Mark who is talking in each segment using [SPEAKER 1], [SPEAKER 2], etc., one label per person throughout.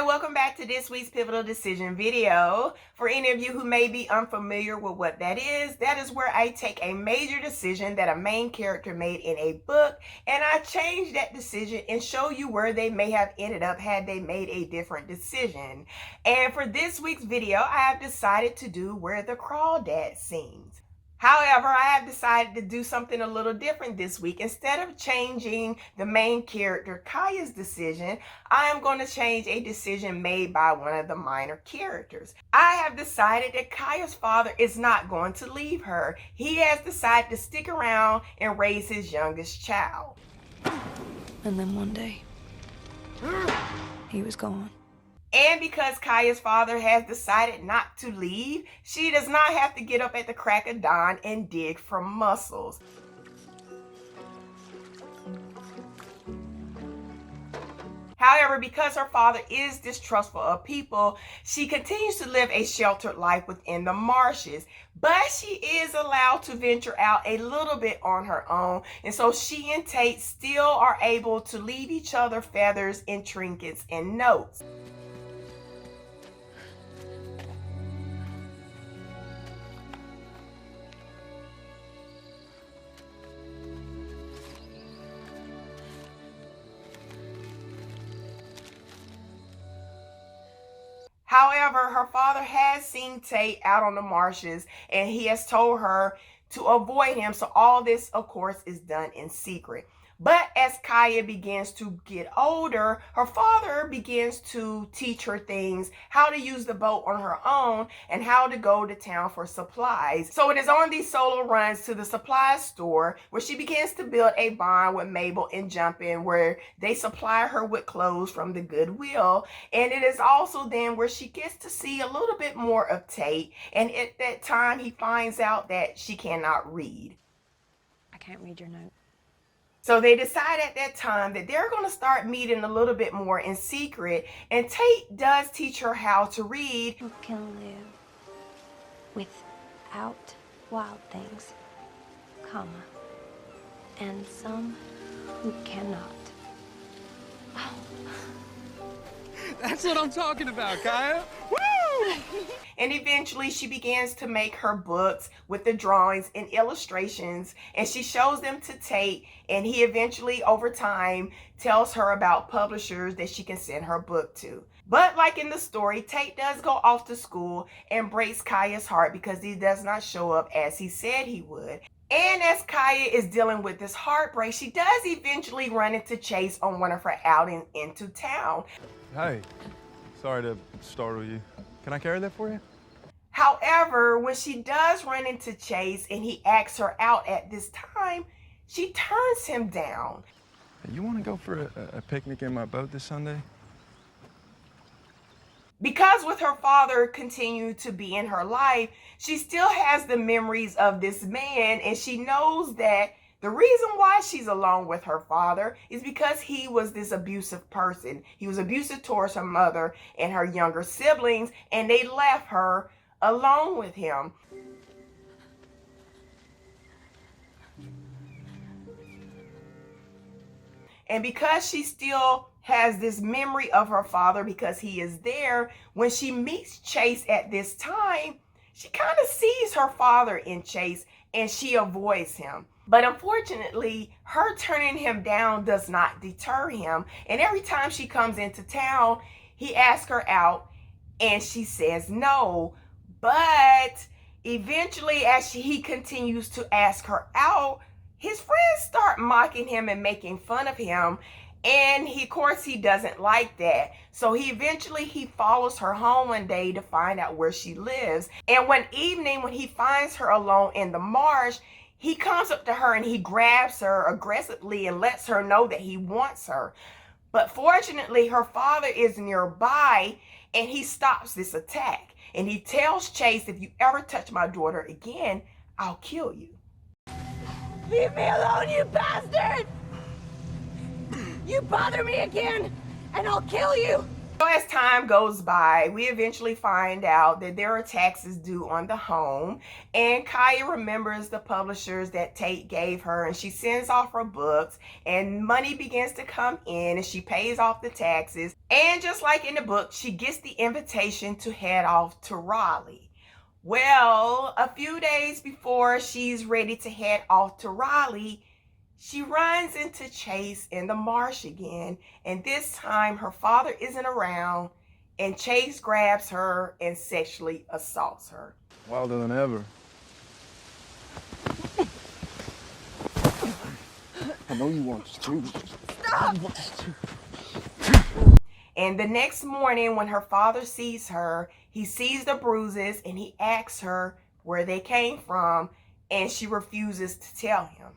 [SPEAKER 1] welcome back to this week's Pivotal Decision video. For any of you who may be unfamiliar with what that is where I take a major decision that a main character made in a book and I change that decision and show you where they may have ended up had they made a different decision. And for this week's video, I have decided to do Where the Crawdads Sing. However, I have decided to do something a little different this week. Instead of changing the main character, Kaya's decision, I am going to change a decision made by one of the minor characters. I have decided that Kaya's father is not going to leave her. He has decided to stick around and raise his youngest child.
[SPEAKER 2] And then one day, he was gone.
[SPEAKER 1] And because Kaya's father has decided not to leave, she does not have to get up at the crack of dawn and dig for mussels. However, because her father is distrustful of people, she continues to live a sheltered life within the marshes. But she is allowed to venture out a little bit on her own. And so she and Tate still are able to leave each other feathers and trinkets and notes. However, her father has seen Tate out on the marshes and he has told her to avoid him. So all this, of course, is done in secret. But as Kaya begins to get older, her father begins to teach her things, how to use the boat on her own and how to go to town for supplies. So it is on these solo runs to the supply store where she begins to build a bond with Mabel and Jumpin', where they supply her with clothes from the Goodwill. And it is also then where she gets to see a little bit more of Tate. And at that time, he finds out that she cannot read.
[SPEAKER 2] I can't read your note.
[SPEAKER 1] So they decide at that time that they're going to start meeting a little bit more in secret. And Tate does teach her how to read.
[SPEAKER 2] Who can live without wild things, comma, and some who cannot. Oh.
[SPEAKER 3] That's what I'm talking about, Kaya. Woo!
[SPEAKER 1] And eventually she begins to make her books with the drawings and illustrations, and she shows them to Tate, and he eventually over time tells her about publishers that she can send her book to. But like in the story, Tate does go off to school and breaks Kaya's heart because he does not show up as he said he would. And as Kaya is dealing with this heartbreak, she does eventually run into Chase on one of her outings into town.
[SPEAKER 3] Hey, sorry to startle you. Can I carry that for you?
[SPEAKER 1] However, when she does run into Chase and he asks her out at this time, she turns him down.
[SPEAKER 3] Hey, you want to go for a picnic in my boat this Sunday?
[SPEAKER 1] Because with her father continued to be in her life, she still has the memories of this man, and she knows that the reason why she's alone with her father is because he was this abusive person. He was abusive towards her mother and her younger siblings, and they left her alone with him. And because she still has this memory of her father because he is there, when she meets Chase at this time, she kind of sees her father in Chase and she avoids him. But unfortunately, her turning him down does not deter him. And every time she comes into town, he asks her out and she says no. But eventually, as he continues to ask her out, his friends start mocking him and making fun of him. And of course, he doesn't like that. So he follows her home one day to find out where she lives. And one evening, when he finds her alone in the marsh, he comes up to her and he grabs her aggressively and lets her know that he wants her. But fortunately, her father is nearby and he stops this attack. And he tells Chase, if you ever touch my daughter again, I'll kill you.
[SPEAKER 4] Leave me alone, you bastard! You bother me again, and I'll kill you!
[SPEAKER 1] So as time goes by, we eventually find out that there are taxes due on the home, and Kaya remembers the publishers that Tate gave her, and she sends off her books, and money begins to come in, and she pays off the taxes. And just like in the book, she gets the invitation to head off to Raleigh. Well, a few days before she's ready to head off to Raleigh, she runs into Chase in the marsh again, and this time her father isn't around, and Chase grabs her and sexually assaults her.
[SPEAKER 3] Wilder than ever.
[SPEAKER 5] I know you want this too.
[SPEAKER 4] Stop!
[SPEAKER 1] And the next morning when her father sees her, he sees the bruises and he asks her where they came from, and she refuses to tell him.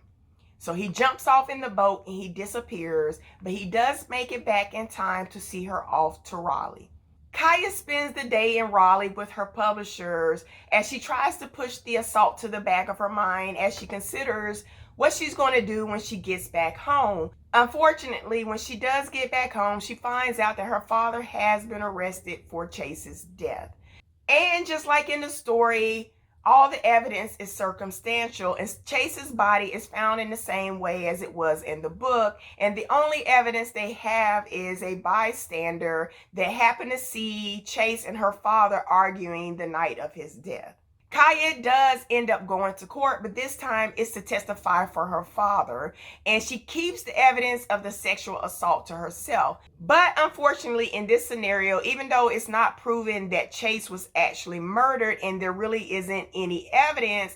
[SPEAKER 1] So he jumps off in the boat and he disappears, but he does make it back in time to see her off to Raleigh. Kaya spends the day in Raleigh with her publishers as she tries to push the assault to the back of her mind as she considers what she's going to do when she gets back home. Unfortunately, when she does get back home, she finds out that her father has been arrested for Chase's death. And just like in the story, all the evidence is circumstantial, and Chase's body is found in the same way as it was in the book, and the only evidence they have is a bystander that happened to see Chase and her father arguing the night of his death. Kaya does end up going to court, but this time it's to testify for her father, and she keeps the evidence of the sexual assault to herself. But unfortunately, in this scenario, even though it's not proven that Chase was actually murdered and there really isn't any evidence,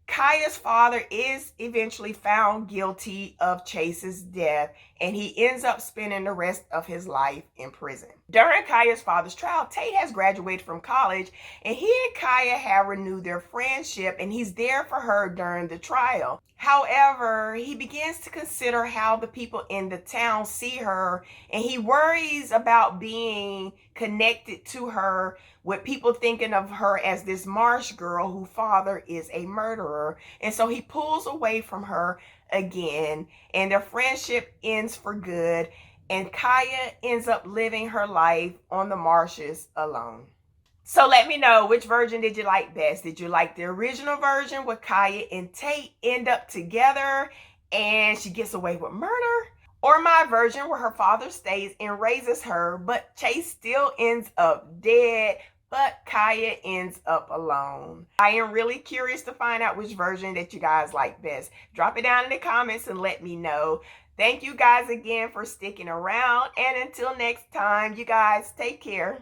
[SPEAKER 1] Kaya's father is eventually found guilty of Chase's death, and he ends up spending the rest of his life in prison. During Kaya's father's trial, Tate has graduated from college, and he and Kaya have renewed their friendship, and he's there for her during the trial. However, he begins to consider how the people in the town see her, and he worries about being connected to her with people thinking of her as this marsh girl whose father is a murderer. And so he pulls away from her again, and their friendship ends for good, and Kaya ends up living her life on the marshes alone. So let me know, which version did you like best? Did you like the original version where Kaya and Tate end up together and she gets away with murder? Or my version where her father stays and raises her, but Chase still ends up dead, but Kaya ends up alone? I am really curious to find out which version that you guys like best. Drop it down in the comments and let me know. Thank you guys again for sticking around, and until next time, you guys take care.